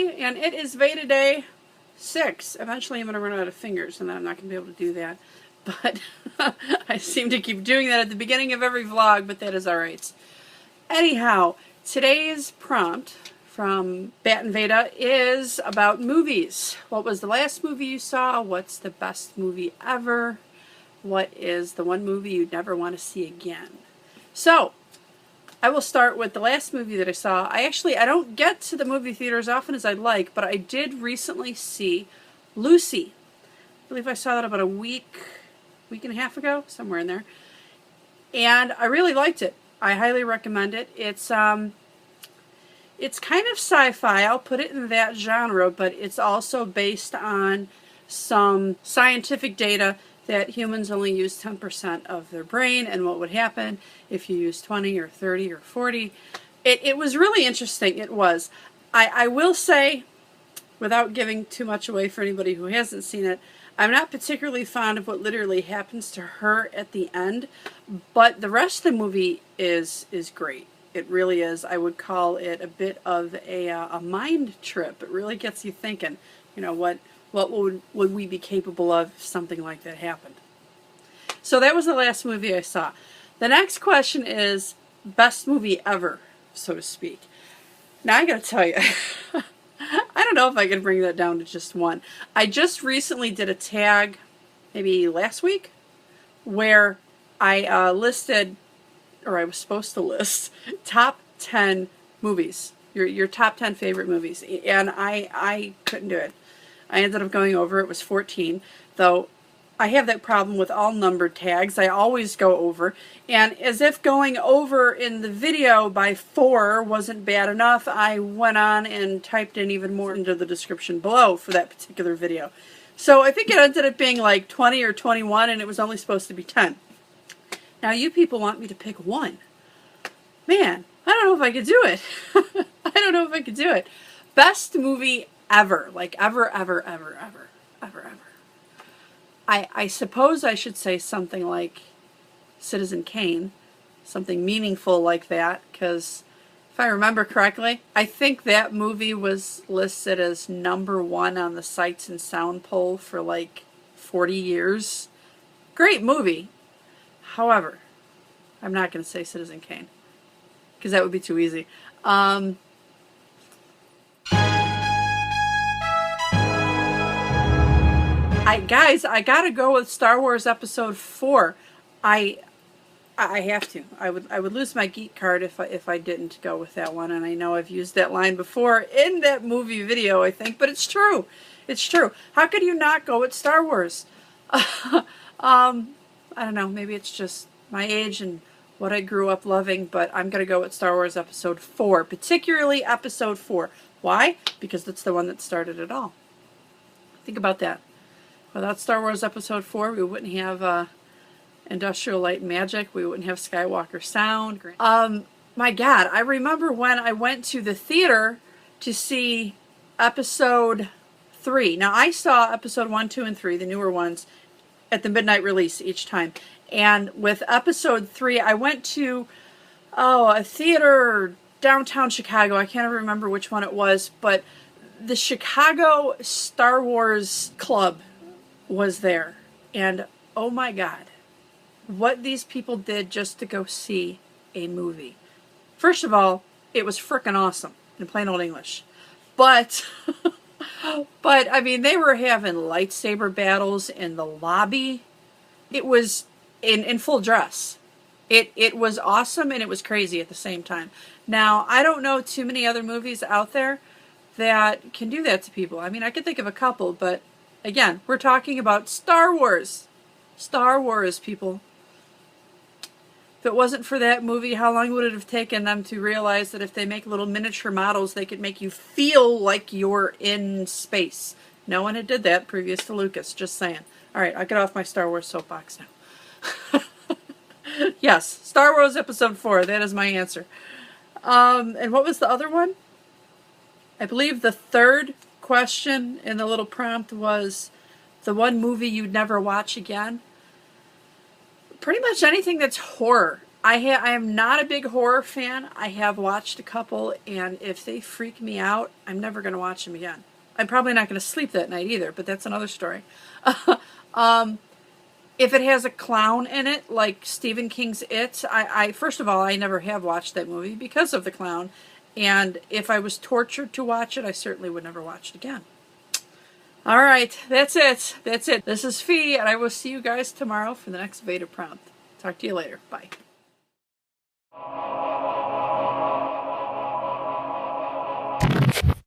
me, and it is VEDA Day 6. Eventually I'm going to run out of fingers, and then I'm not going to be able to do that. But I seem to keep doing that at the beginning of every vlog, but that is alright. Anyhow, today's prompt from Bat and VEDA is about movies. What was the last movie you saw? What's the best movie ever? What is the one movie you'd never want to see again? So, I will start with the last movie that I saw. I don't get to the movie theater as often as I'd like, but I did recently see Lucy. I believe I saw that about a week and a half ago, somewhere in there. And I really liked it. I highly recommend it. It's kind of sci-fi, I'll put it in that genre, but it's also based on some scientific data that humans only use 10% of their brain, and what would happen if you use 20 or 30 or 40. It was really interesting. It was. I will say, without giving too much away for anybody who hasn't seen it, I'm not particularly fond of what literally happens to her at the end, but the rest of the movie is great. It really is. I would call it a bit of a mind trip. It really gets you thinking, you know, what would we be capable of if something like that happened? So that was the last movie I saw. The next question is best movie ever, so to speak. Now I gotta tell you, I don't know if I can bring that down to just one. I just recently did a tag, maybe last week, where I listed, or I was supposed to list, top 10 movies. Your top 10 favorite movies. And I couldn't do it. I ended up going over. It was 14, though I have that problem with all numbered tags. I always go over, and as if going over in the video by 4 wasn't bad enough, I went on and typed in even more into the description below for that particular video. So I think it ended up being like 20 or 21, and it was only supposed to be 10. Now you people want me to pick one. Man, I don't know if I could do it. I don't know if I could do it. Best movie ever, like ever. I suppose I should say something like Citizen Kane, something meaningful like that, because if I remember correctly, I think that movie was listed as #1 on the Sights and Sound poll for like 40 years. Great movie. However, I'm not going to say Citizen Kane, because that would be too easy. Guys, I gotta go with Star Wars Episode 4. I have to. I would lose my geek card if I didn't go with that one. And I know I've used that line before in that movie video, I think, but it's true. It's true. How could you not go with Star Wars? I don't know. Maybe it's just my age and what I grew up loving, but I'm gonna go with Star Wars Episode 4, particularly Episode 4. Why? Because that's the one that started it all. Think about that. Without Star Wars Episode 4, we wouldn't have Industrial Light and Magic. We wouldn't have Skywalker Sound. My God, I remember when I went to the theater to see Episode 3. Now, I saw Episode 1, 2, and 3, the newer ones, at the midnight release each time. And with Episode 3, I went to a theater downtown Chicago. I can't remember which one it was, but the Chicago Star Wars Club was there, and oh my God, what these people did just to go see a movie. First of all, it was frickin' awesome in plain old English, but I mean, they were having lightsaber battles in the lobby. It was in full dress. It was awesome, and it was crazy at the same time. Now, I don't know too many other movies out there that can do that to people. I mean, I could think of a couple, but again, we're talking about Star Wars. Star Wars, people. If it wasn't for that movie, how long would it have taken them to realize that if they make little miniature models, they could make you feel like you're in space? No one had did that previous to Lucas, just saying. All right, I'll get off my Star Wars soapbox now. Yes, Star Wars Episode 4, that is my answer. And what was the other one? I believe the third question in the little prompt was the one movie you'd never watch again. Pretty much anything that's horror. I am not a big horror fan. I have watched a couple, and if they freak me out, I'm never going to watch them again. I'm probably not going to sleep that night either, but that's another story. If it has a clown in it, like Stephen King's It, I first of all, I never have watched that movie because of the clown. And if I was tortured to watch it, I certainly would never watch it again. All right, that's it. That's it. This is Fee, and I will see you guys tomorrow for the next VEDA prompt. Talk to you later. Bye.